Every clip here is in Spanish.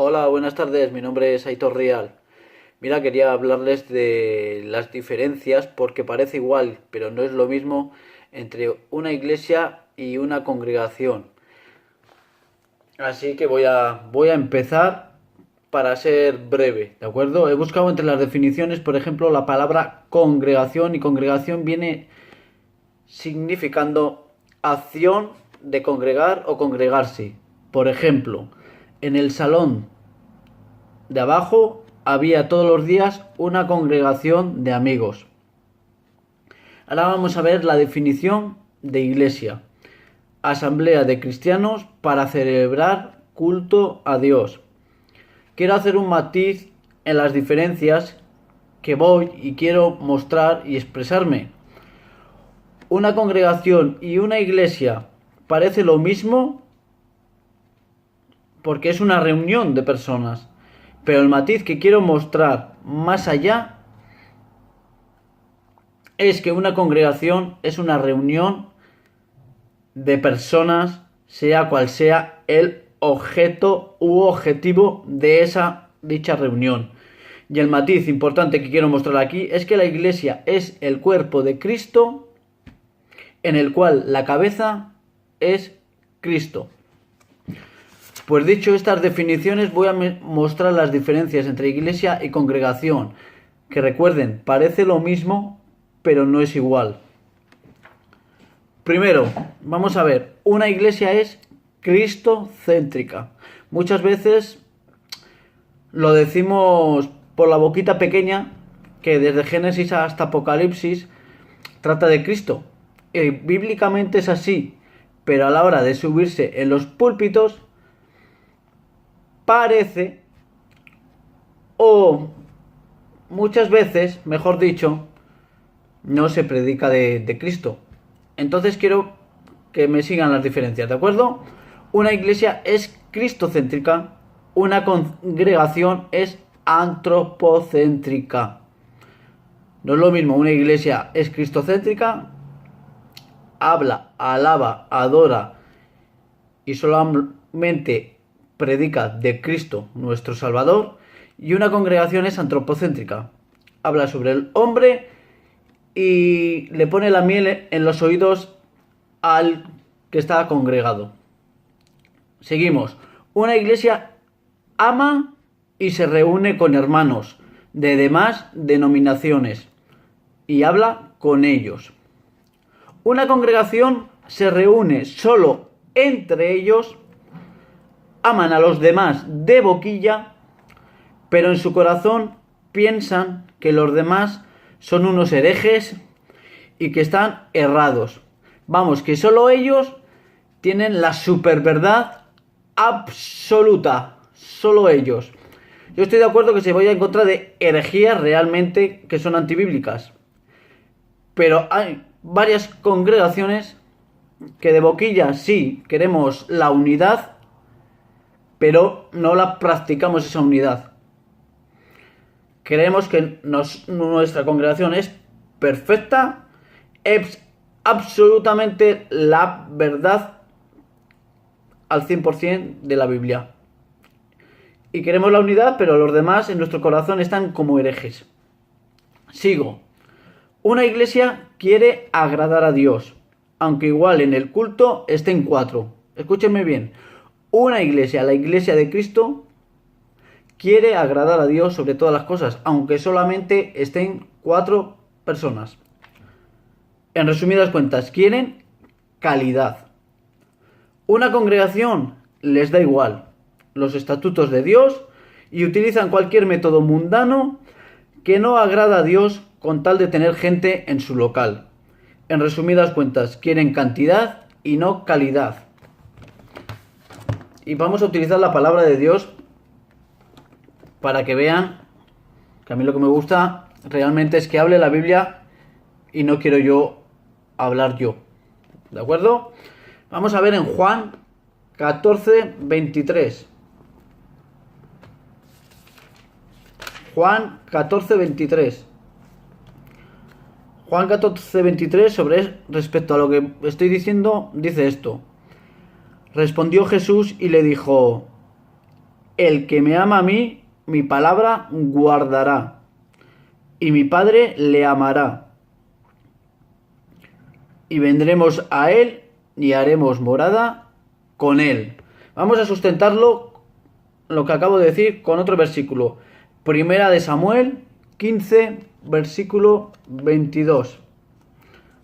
Hola, buenas tardes. Mi nombre es Aitor Rial. Mira, quería hablarles de las diferencias porque parece igual, pero no es lo mismo entre una iglesia y una congregación. Así que voy a empezar para ser breve, ¿de acuerdo? He buscado entre las definiciones, por ejemplo, la palabra congregación y congregación viene significando acción de congregar o congregarse. Por ejemplo, en el salón de abajo había todos los días una congregación de amigos. Ahora vamos a ver la definición de iglesia. Asamblea de cristianos para celebrar culto a Dios. Quiero hacer un matiz en las diferencias que voy y quiero mostrar y expresarme. Una congregación y una iglesia parece lo mismo porque es una reunión de personas. Pero el matiz que quiero mostrar más allá es que una congregación es una reunión de personas, sea cual sea el objeto u objetivo de esa dicha reunión. Y el matiz importante que quiero mostrar aquí es que la iglesia es el cuerpo de Cristo, en el cual la cabeza es Cristo. Pues dicho estas definiciones, voy a mostrar las diferencias entre iglesia y congregación, que recuerden, parece lo mismo, pero no es igual. Primero, vamos a ver, una iglesia es cristocéntrica. Muchas veces lo decimos por la boquita pequeña, que desde Génesis hasta Apocalipsis trata de Cristo. Y bíblicamente es así, pero a la hora de subirse en los púlpitos parece, o muchas veces, mejor dicho, no se predica de Cristo. Entonces quiero que me sigan las diferencias, ¿de acuerdo? Una iglesia es cristocéntrica, una congregación es antropocéntrica. No es lo mismo, una iglesia es cristocéntrica, habla, alaba, adora y solamente predica de Cristo, nuestro Salvador, y una congregación es antropocéntrica. Habla sobre el hombre y le pone la miel en los oídos al que está congregado. Seguimos. Una iglesia ama y se reúne con hermanos de demás denominaciones y habla con ellos. Una congregación se reúne solo entre ellos, aman a los demás de boquilla, pero en su corazón piensan que los demás son unos herejes y que están errados. Vamos, que solo ellos tienen la superverdad absoluta. Solo ellos. Yo estoy de acuerdo que se vaya en contra de herejías realmente que son antibíblicas. Pero hay varias congregaciones que de boquilla sí queremos la unidad, pero no la practicamos esa unidad. Creemos que nuestra congregación es perfecta, es absolutamente la verdad al 100% de la Biblia. Y queremos la unidad, pero los demás en nuestro corazón están como herejes. Sigo. Una iglesia quiere agradar a Dios, aunque igual en el culto estén 4. Escúchenme bien. Una iglesia, la iglesia de Cristo, quiere agradar a Dios sobre todas las cosas, aunque solamente estén 4 personas. En resumidas cuentas, quieren calidad. Una congregación les da igual los estatutos de Dios y utilizan cualquier método mundano que no agrada a Dios con tal de tener gente en su local. En resumidas cuentas, quieren cantidad y no calidad. Y vamos a utilizar la palabra de Dios para que vean que a mí lo que me gusta realmente es que hable la Biblia y no quiero yo hablar yo. ¿De acuerdo? Vamos a ver en Juan 14, 23. Juan 14, 23. Juan 14, 23 respecto a lo que estoy diciendo, dice esto. Respondió Jesús y le dijo: el que me ama a mí, mi palabra guardará, y mi Padre le amará. Y vendremos a él y haremos morada con él. Vamos a sustentarlo, lo que acabo de decir, con otro versículo. Primera de Samuel 15, versículo 22.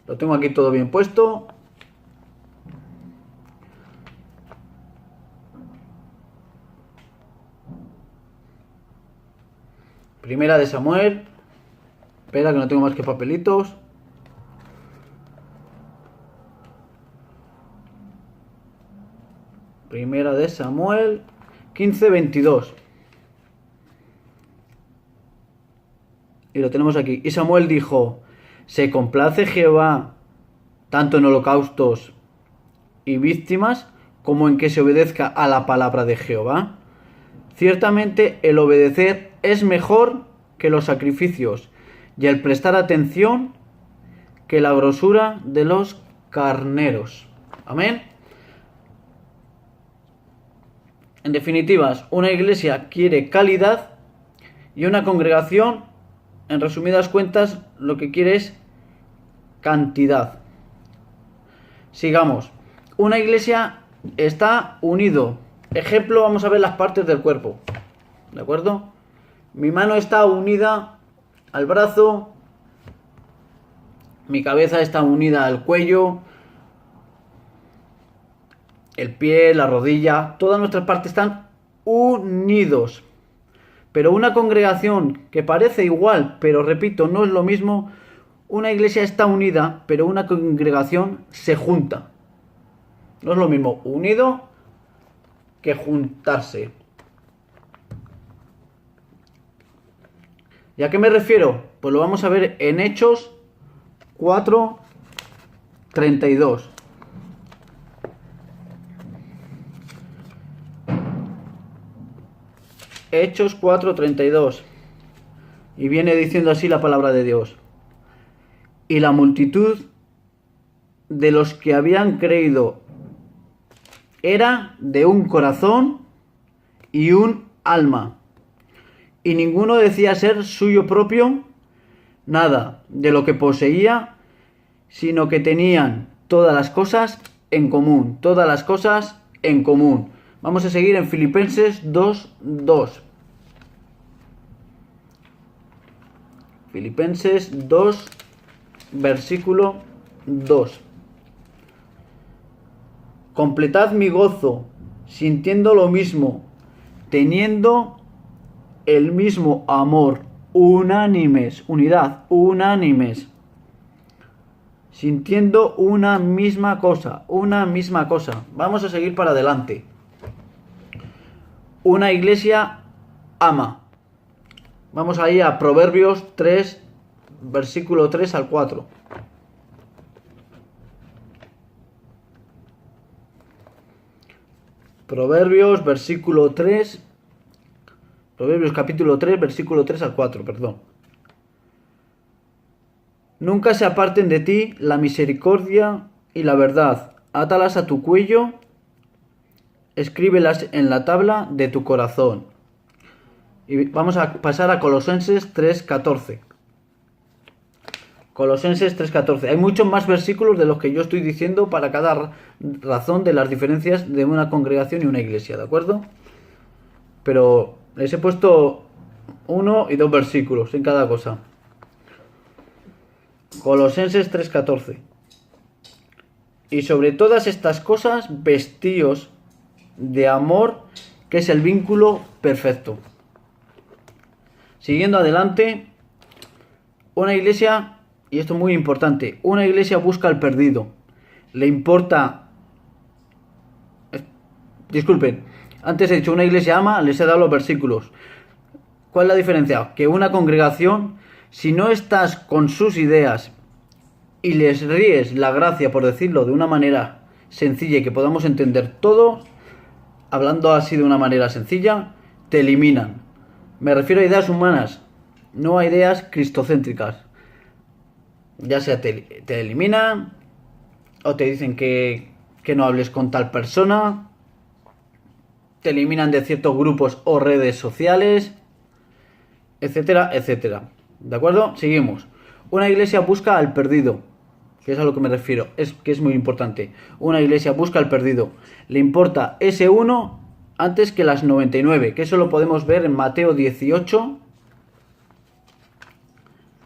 Lo tengo aquí todo bien puesto. Primera de Samuel. Espera que no tengo más que papelitos. Primera de Samuel 15, 22. Y lo tenemos aquí. Y Samuel dijo: ¿se complace Jehová tanto en holocaustos y víctimas como en que se obedezca a la palabra de Jehová? Ciertamente el obedecer es mejor que los sacrificios, y el prestar atención que la grosura de los carneros. Amén. En definitivas, una iglesia quiere calidad y una congregación, en resumidas cuentas, lo que quiere es cantidad. Sigamos. Una iglesia está unido. Ejemplo, vamos a ver las partes del cuerpo. ¿De acuerdo? Mi mano está unida al brazo. Mi cabeza está unida al cuello. El pie, la rodilla. Todas nuestras partes están unidos. Pero una congregación que parece igual, pero repito, no es lo mismo. Una iglesia está unida, pero una congregación se junta. No es lo mismo unido que juntarse. ¿Y a qué me refiero? Pues lo vamos a ver en Hechos 4:32. Hechos 4:32. Y viene diciendo así la palabra de Dios. Y la multitud de los que habían creído era de un corazón y un alma. Y ninguno decía ser suyo propio nada de lo que poseía, sino que tenían todas las cosas en común. Todas las cosas en común. Vamos a seguir en Filipenses 2:2. Filipenses 2, versículo 2. Completad mi gozo, sintiendo lo mismo, teniendo el mismo amor, unánimes, unidad, unánimes, sintiendo una misma cosa. Vamos a seguir para adelante. Una iglesia ama. Vamos ahí a Proverbios 3, versículo 3 al 4. Proverbios capítulo 3, versículo 3 al 4, perdón. Nunca se aparten de ti la misericordia y la verdad. Átalas a tu cuello, escríbelas en la tabla de tu corazón. Y vamos a pasar a Colosenses 3:14. Colosenses 3:14. Hay muchos más versículos de los que yo estoy diciendo para cada razón de las diferencias de una congregación y una iglesia, ¿de acuerdo? Pero les he puesto 1 y 2 versículos en cada cosa. Colosenses 3:14. Y sobre todas estas cosas vestíos de amor, que es el vínculo perfecto. Siguiendo adelante, una iglesia, y esto es muy importante, una iglesia busca al perdido. Le importa... Disculpen, antes he dicho una iglesia ama, les he dado los versículos. ¿Cuál es la diferencia? Que una congregación, si no estás con sus ideas y les ríes la gracia, por decirlo de una manera sencilla y que podamos entender todo, hablando así de una manera sencilla, te eliminan. Me refiero a ideas humanas, no a ideas cristocéntricas. Ya sea te eliminan, o te dicen que no hables con tal persona, te eliminan de ciertos grupos o redes sociales, etcétera, etcétera. ¿De acuerdo? Seguimos. Una iglesia busca al perdido, que es a lo que me refiero, que es muy importante. Una iglesia busca al perdido. Le importa ese uno antes que las 99, que eso lo podemos ver en Mateo 18,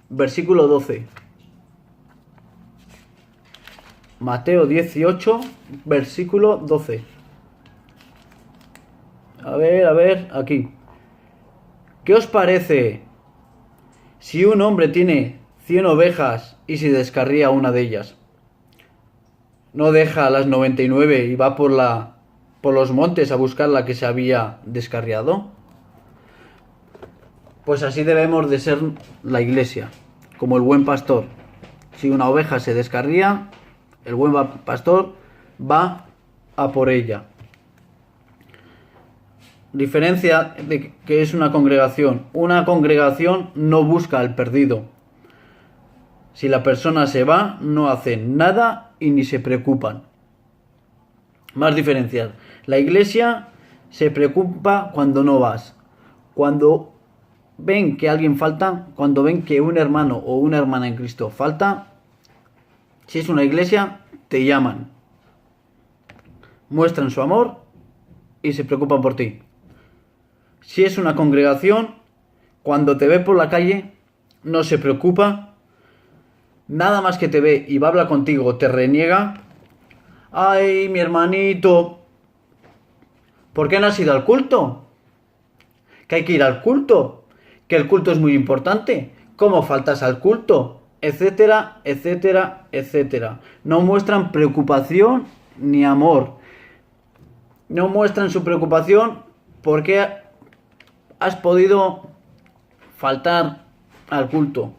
versículo 12. Mateo 18, versículo 12. A ver, aquí. ¿Qué os parece si un hombre tiene 100 ovejas y se descarría una de ellas? ¿No deja las 99 y va por los montes a buscar la que se había descarriado? Pues así debemos de ser la iglesia, como el buen pastor. Si una oveja se descarría, el buen pastor va a por ella. Diferencia de que es una congregación. Una congregación no busca al perdido. Si la persona se va, no hacen nada y ni se preocupan. Más diferencias. La iglesia se preocupa cuando no vas. Cuando ven que alguien falta, cuando ven que un hermano o una hermana en Cristo falta, si es una iglesia, te llaman. Muestran su amor y se preocupan por ti. Si es una congregación, cuando te ve por la calle, no se preocupa. Nada más que te ve y va a hablar contigo, te reniega. ¡Ay, mi hermanito! ¿Por qué no has ido al culto? Que hay que ir al culto. Que el culto es muy importante. ¿Cómo faltas al culto? Etcétera, etcétera, etcétera. No muestran preocupación ni amor. No muestran su preocupación porque has podido faltar al culto,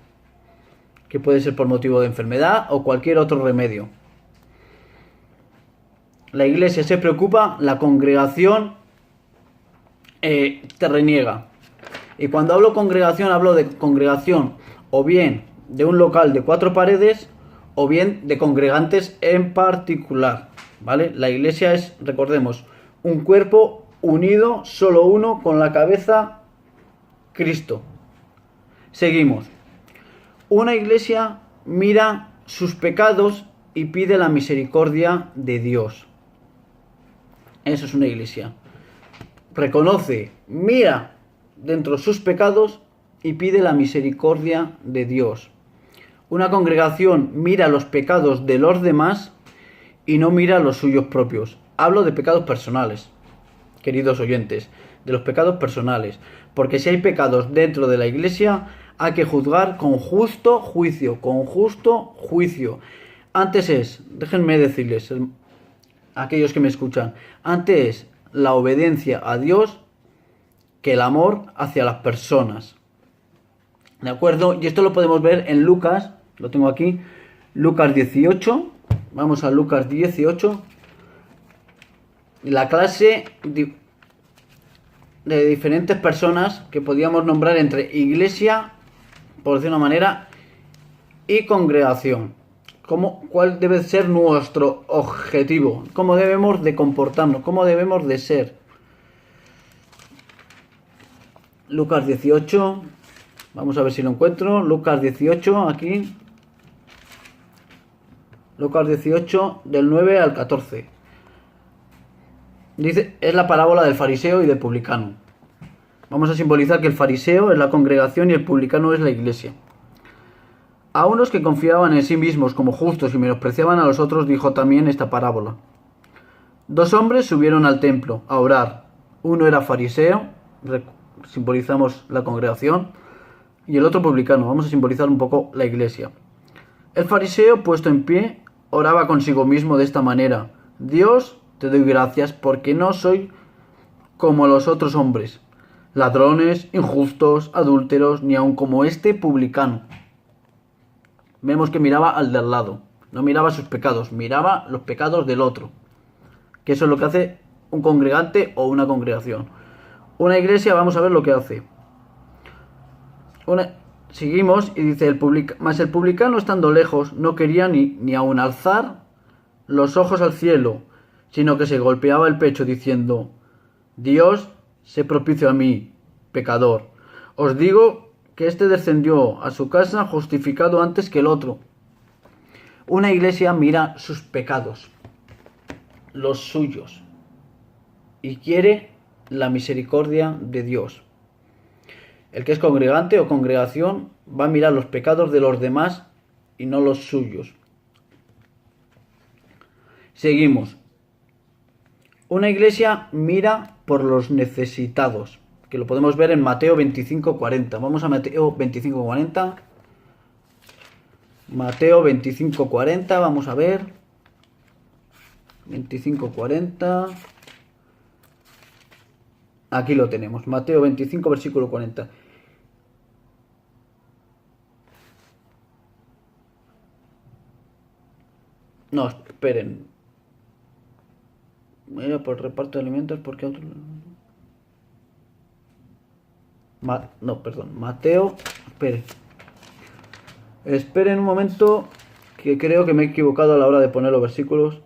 que puede ser por motivo de enfermedad o cualquier otro remedio. La iglesia se preocupa, la congregación te reniega. Y cuando hablo congregación, hablo de congregación o bien de un local de 4 paredes o bien de congregantes en particular, ¿vale? La iglesia es, recordemos, un cuerpo unido, solo uno, con la cabeza Cristo. Seguimos. Una iglesia mira sus pecados y pide la misericordia de Dios. Eso es una iglesia. Reconoce, mira dentro de sus pecados y pide la misericordia de Dios. Una congregación mira los pecados de los demás y no mira los suyos propios. Hablo de pecados personales, queridos oyentes, de los pecados personales. Porque si hay pecados dentro de la iglesia, hay que juzgar con justo juicio, con justo juicio. Antes es, déjenme decirles, aquellos que me escuchan, antes es la obediencia a Dios que el amor hacia las personas. ¿De acuerdo? Y esto lo podemos ver en Lucas, lo tengo aquí, Lucas 18. Vamos a Lucas 18. La clase de diferentes personas que podíamos nombrar entre iglesia, por decir una manera, y congregación. ¿Cuál debe ser nuestro objetivo? ¿Cómo debemos de comportarnos? ¿Cómo debemos de ser? Lucas 18. Vamos a ver si lo encuentro. Lucas 18, aquí. Lucas 18, del 9 al 14. Dice, es la parábola del fariseo y del publicano. Vamos a simbolizar que el fariseo es la congregación y el publicano es la iglesia. A unos que confiaban en sí mismos como justos y menospreciaban a los otros, dijo también esta parábola. 2 hombres subieron al templo a orar. Uno era fariseo, simbolizamos la congregación, y el otro publicano. Vamos a simbolizar un poco la iglesia. El fariseo, puesto en pie, oraba consigo mismo de esta manera: Dios, te doy gracias porque no soy como los otros hombres, ladrones, injustos, adúlteros, ni aun como este publicano. Vemos que miraba al del lado, no miraba sus pecados, miraba los pecados del otro. Que eso es lo que hace un congregante o una congregación. Una iglesia, vamos a ver lo que hace. Seguimos y dice, mas el publicano, estando lejos, no quería ni aun alzar los ojos al cielo, sino que se golpeaba el pecho diciendo: Dios, sé propicio a mí, pecador. Os digo que éste descendió a su casa justificado antes que el otro. Una iglesia mira sus pecados, los suyos, y quiere la misericordia de Dios. El que es congregante o congregación va a mirar los pecados de los demás y no los suyos. Seguimos. Una iglesia mira por los necesitados, que lo podemos ver en Mateo 25:40. Vamos a Mateo 25:40. Mateo 25:40, vamos a ver. 25:40. Aquí lo tenemos, Mateo 25, versículo 40. No, esperen. Mira, por reparto de alimentos, ¿por qué otro? No, perdón, Mateo. Esperen un momento, que creo que me he equivocado a la hora de poner los versículos.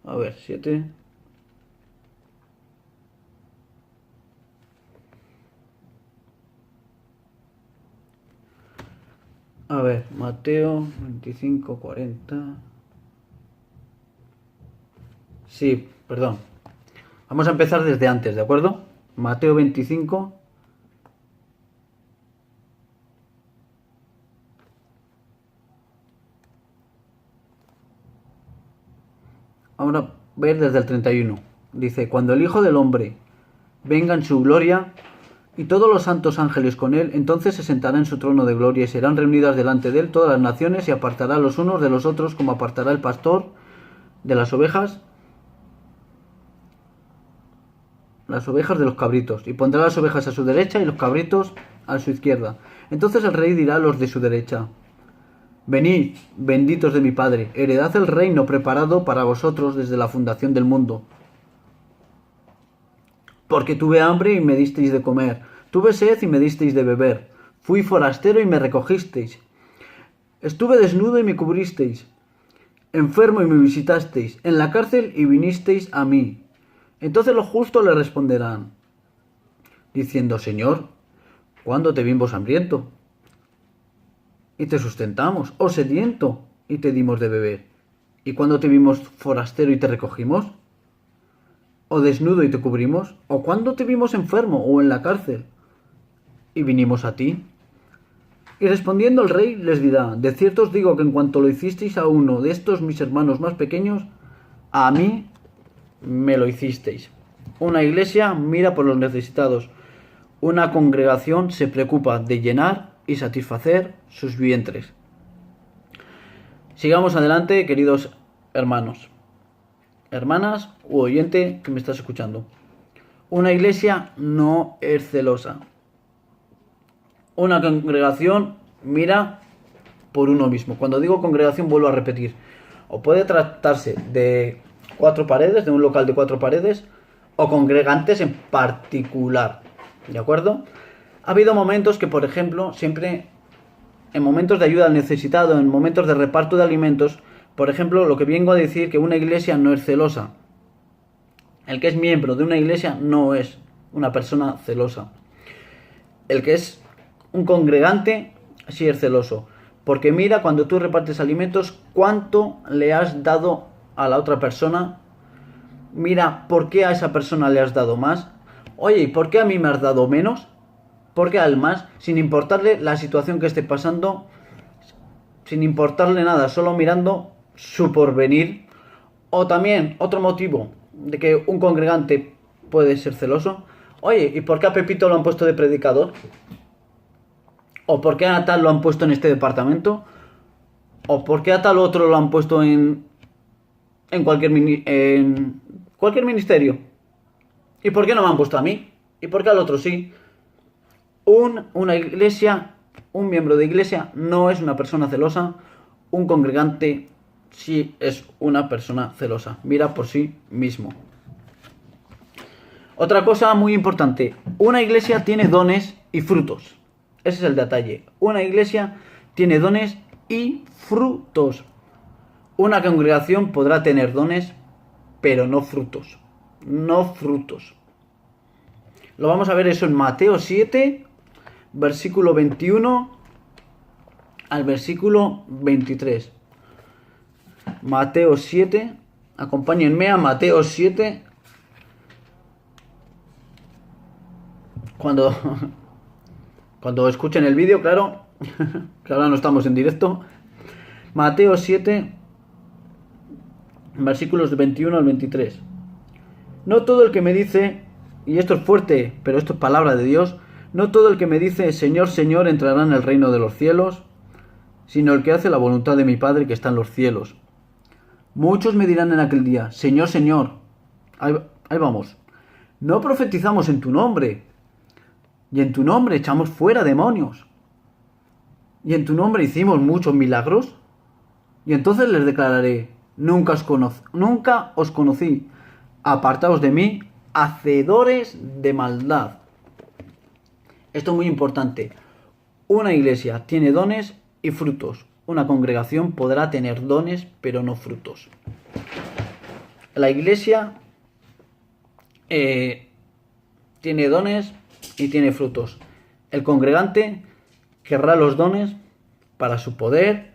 A ver, 7. A ver, Mateo 25:40. Sí, perdón. Vamos a empezar desde antes, ¿de acuerdo? Mateo 25. Vamos a ver desde el 31. Dice, cuando el Hijo del Hombre venga en su gloria y todos los santos ángeles con él, entonces se sentará en su trono de gloria y serán reunidas delante de él todas las naciones y apartará los unos de los otros como apartará el pastor de las ovejas de los cabritos, y pondrá las ovejas a su derecha y los cabritos a su izquierda. Entonces el rey dirá a los de su derecha, venid, benditos de mi Padre, heredad el reino preparado para vosotros desde la fundación del mundo. Porque tuve hambre y me disteis de comer, tuve sed y me disteis de beber, fui forastero y me recogisteis, estuve desnudo y me cubristeis, enfermo y me visitasteis, en la cárcel y vinisteis a mí. Entonces los justos le responderán, diciendo, Señor, ¿cuándo te vimos hambriento y te sustentamos, o sediento y te dimos de beber? ¿Y cuándo te vimos forastero y te recogimos? ¿O desnudo y te cubrimos? ¿O cuándo te vimos enfermo o en la cárcel y vinimos a ti? Y respondiendo el rey les dirá, de cierto os digo que en cuanto lo hicisteis a uno de estos mis hermanos más pequeños, a mí me lo hicisteis. Una iglesia mira por los necesitados. Una congregación se preocupa de llenar y satisfacer sus vientres. Sigamos adelante, queridos hermanos, hermanas u oyente que me estás escuchando. Una iglesia no es celosa. Una congregación mira por uno mismo. Cuando digo congregación vuelvo a repetir. O puede tratarse de 4 paredes, de un local de 4 paredes, o congregantes en particular, ¿de acuerdo? Ha habido momentos que, por ejemplo, siempre en momentos de ayuda al necesitado, en momentos de reparto de alimentos, por ejemplo, lo que vengo a decir que una iglesia no es celosa. El que es miembro de una iglesia no es una persona celosa. El que es un congregante sí es celoso, porque mira cuando tú repartes alimentos cuánto le has dado a la otra persona, mira por qué a esa persona le has dado más, oye, ¿y por qué a mí me has dado menos? ¿Por qué al más? Sin importarle la situación que esté pasando, sin importarle nada, solo mirando su porvenir. O también, otro motivo de que un congregante puede ser celoso, oye, ¿y por qué a Pepito lo han puesto de predicador? ¿O por qué a tal lo han puesto en este departamento? ¿O por qué a tal otro lo han puesto en cualquier ministerio? ¿Y por qué no me han puesto a mí? ¿Y por qué al otro sí? Una iglesia, un miembro de iglesia no es una persona celosa. Un congregante sí es una persona celosa. Mira por sí mismo. Otra cosa muy importante. Una iglesia tiene dones y frutos. Ese es el detalle. Una iglesia tiene dones y frutos. Una congregación podrá tener dones pero no frutos. No frutos. Lo vamos a ver eso en Mateo 7, versículo 21 al versículo 23. Mateo 7, acompáñenme a Mateo 7. Cuando escuchen el vídeo, claro, que ahora no estamos en directo. Mateo 7, versículos 21 al 23. No todo el que me dice, y esto es fuerte, pero esto es palabra de Dios, no todo el que me dice Señor, Señor entrará en el reino de los cielos, sino el que hace la voluntad de mi Padre que está en los cielos. Muchos me dirán en aquel día, Señor, Señor, ahí vamos, no profetizamos en tu nombre, y en tu nombre echamos fuera demonios, y en tu nombre hicimos muchos milagros, y entonces les declararé, nunca os conocí, apartaos de mí, hacedores de maldad. Esto es muy importante. Una iglesia tiene dones y frutos. Una congregación podrá tener dones, pero no frutos. La iglesia tiene dones y tiene frutos. El congregante querrá los dones para su poder,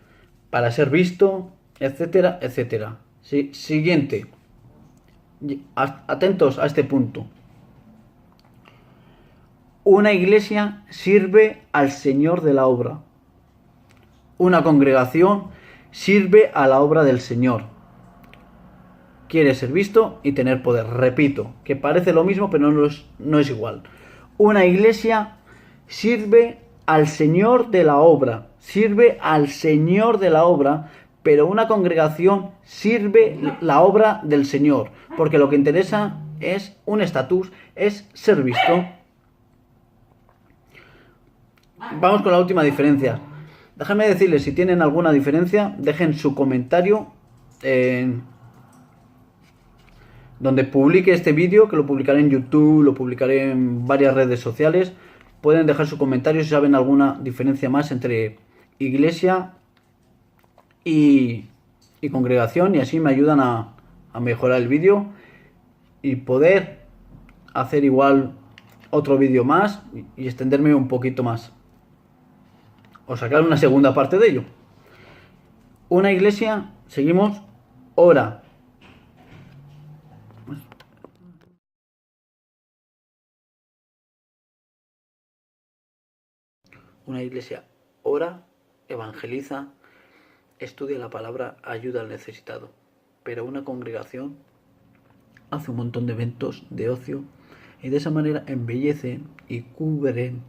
para ser visto, etcétera, etcétera. Sí, siguiente. Atentos a este punto. Una iglesia sirve al Señor de la obra. Una congregación sirve a la obra del Señor. Quiere ser visto y tener poder. Repito, que parece lo mismo, pero no es igual. Una iglesia sirve al Señor de la obra. Sirve al Señor de la obra, pero una congregación sirve la obra del Señor. Porque lo que interesa es un estatus, es ser visto. Vamos con la última diferencia. Déjenme decirles, si tienen alguna diferencia, dejen su comentario donde publique este vídeo, que lo publicaré en YouTube, lo publicaré en varias redes sociales. Pueden dejar su comentario si saben alguna diferencia más entre iglesia y congregación, y así me ayudan a mejorar el vídeo y poder hacer igual otro vídeo más y extenderme un poquito más, o sacar una segunda parte de ello. Una iglesia, seguimos, ora. Una iglesia ora, evangeliza, estudia la palabra, ayuda al necesitado. Pero una congregación hace un montón de eventos de ocio y de esa manera embellecen y cubren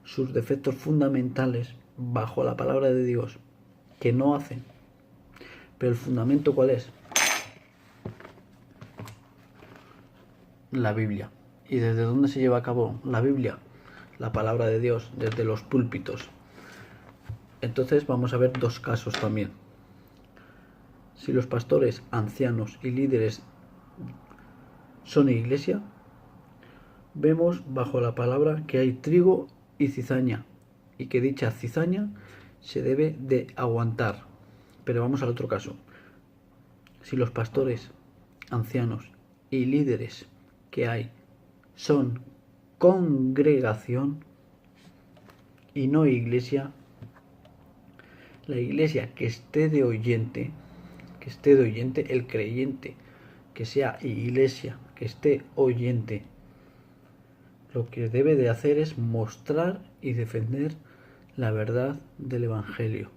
sus defectos fundamentales bajo la palabra de Dios, que no hacen. Pero el fundamento, ¿cuál es? La Biblia. ¿Y desde dónde se lleva a cabo la Biblia? La palabra de Dios, desde los púlpitos. Entonces vamos a ver dos casos también. Si los pastores, ancianos y líderes son iglesia, vemos bajo la palabra que hay trigo y cizaña, y que dicha cizaña se debe de aguantar. Pero vamos al otro caso. Si los pastores, ancianos y líderes que hay son congregación y no iglesia, la iglesia que esté de oyente, el creyente que sea iglesia, que esté oyente, lo que debe de hacer es mostrar y defender la verdad del Evangelio.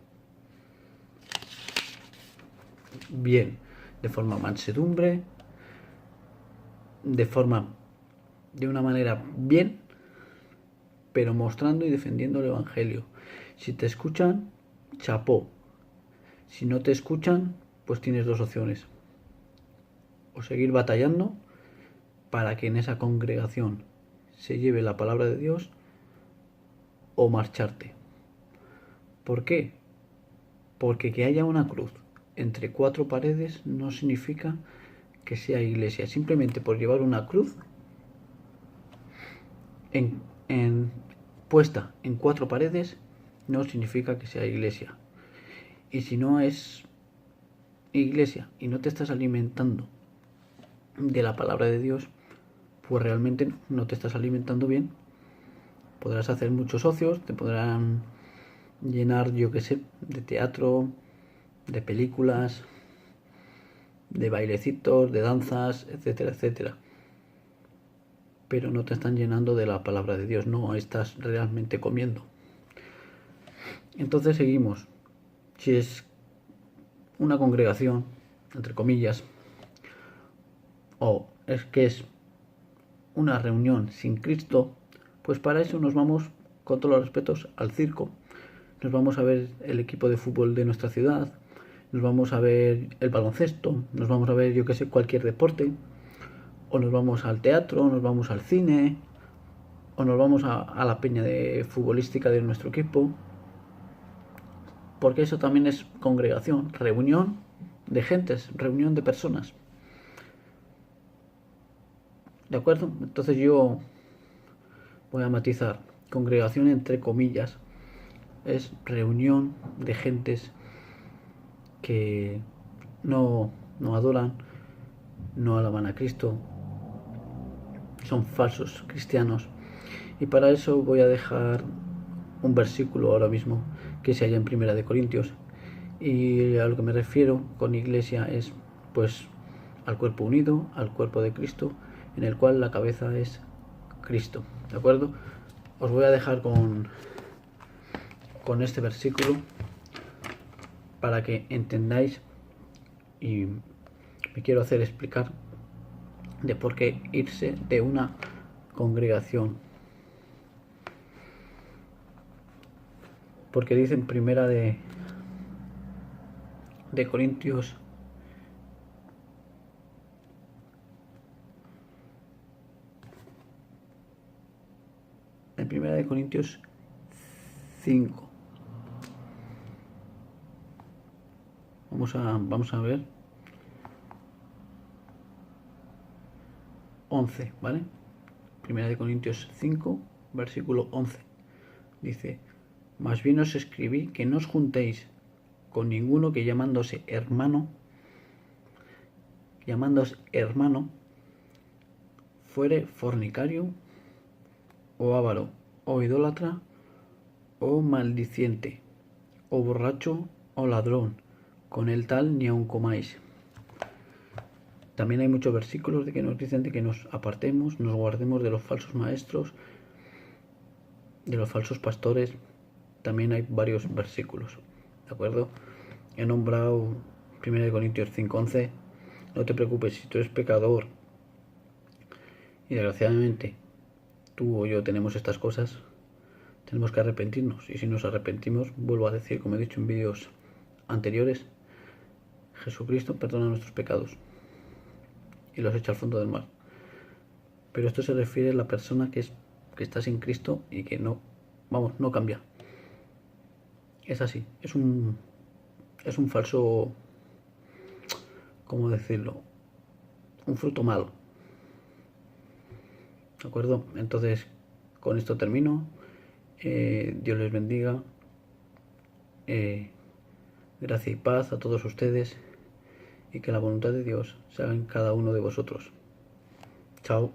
Bien, de forma mansedumbre, de una manera bien, pero mostrando y defendiendo el Evangelio. Si te escuchan, chapó. Si no te escuchan, pues tienes dos opciones. O seguir batallando para que en esa congregación se lleve la palabra de Dios, o marcharte. ¿Por qué? Porque que haya una cruz entre cuatro paredes no significa que sea iglesia. Simplemente por llevar una cruz puesta en cuatro paredes no significa que sea iglesia. Y si no es iglesia y no te estás alimentando de la palabra de Dios, pues realmente no te estás alimentando bien. Podrás hacer muchos ocios, te podrán llenar, yo qué sé, de teatro, de películas, de bailecitos, de danzas, etcétera, etcétera. Pero no te están llenando de la palabra de Dios, no estás realmente comiendo. Entonces seguimos. Si es una congregación, entre comillas, o es que es una reunión sin Cristo, pues para eso nos vamos, con todos los respetos, al circo. Nos vamos a ver el equipo de fútbol de nuestra ciudad, nos vamos a ver el baloncesto, nos vamos a ver, yo que sé, cualquier deporte, o nos vamos al teatro, nos vamos al cine, o nos vamos a la peña de futbolística de nuestro equipo, porque eso también es congregación, reunión de gentes, reunión de personas. ¿De acuerdo? Entonces yo voy a matizar. Congregación entre comillas es reunión de gentes que no adoran, no alaban a Cristo, son falsos cristianos. Y para eso voy a dejar un versículo ahora mismo que se halla en Primera de Corintios. Y a lo que me refiero con iglesia es pues al cuerpo unido, al cuerpo de Cristo, en el cual la cabeza es Cristo. ¿De acuerdo? Os voy a dejar con este versículo para que entendáis, y me quiero hacer explicar de por qué irse de una congregación. Porque dice en Primera de Corintios en Primera de Corintios 5. Vamos a ver 11, ¿vale? Primera de Corintios 5, versículo 11. Dice: más bien os escribí que no os juntéis con ninguno que llamándose hermano, fuere fornicario, o avaro, o idólatra, o maldiciente, o borracho, o ladrón. Con el tal ni aun comáis. También hay muchos versículos de que nos dicen de que nos apartemos, nos guardemos de los falsos maestros, de los falsos pastores. También hay varios versículos, ¿de acuerdo? He nombrado 1 Corintios 5:11. No te preocupes, si tú eres pecador y desgraciadamente tú o yo tenemos estas cosas, tenemos que arrepentirnos. Y si nos arrepentimos, vuelvo a decir, como he dicho en vídeos anteriores, Jesucristo perdona nuestros pecados y los echa al fondo del mar. Pero esto se refiere a la persona que está sin Cristo y que no cambia. Es así, es un falso, ¿cómo decirlo? Un fruto malo. ¿De acuerdo? Entonces, con esto termino. Dios les bendiga. Gracia y paz a todos ustedes. Y que la voluntad de Dios se haga en cada uno de vosotros. Chao.